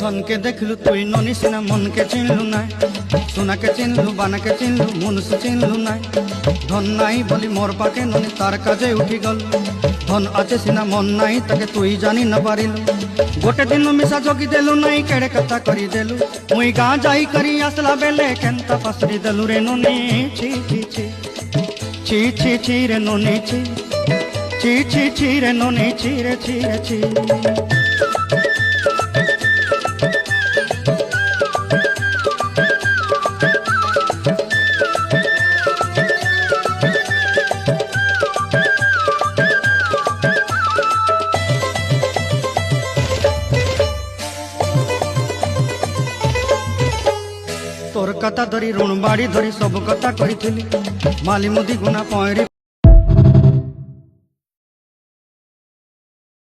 धन के देखलु तुई ननी सिना मन के चिन्हलु ना सोना के चिन्हलु बाना के चिन्हलु मुनुष चिन्हलु ना धन नाई बोली मोर पाके ननी तार काजे उठी गल धन आचे सिना मन नाई ताके तुई जानी न पारिलु गोटे दिन मिसा जोगी देलु नाई केड़े कथा करी देलु मुई गाँ जाई करी आसला बेले केंता पसरी देलु रे ननी छी छी छी छी छी छी रे ननी छी छी छी छी रे ननी छी रे छी रे छी तोर कथा धरी ऋण बाड़ी धरी सब कथा करी माली मुदी गुना पयरी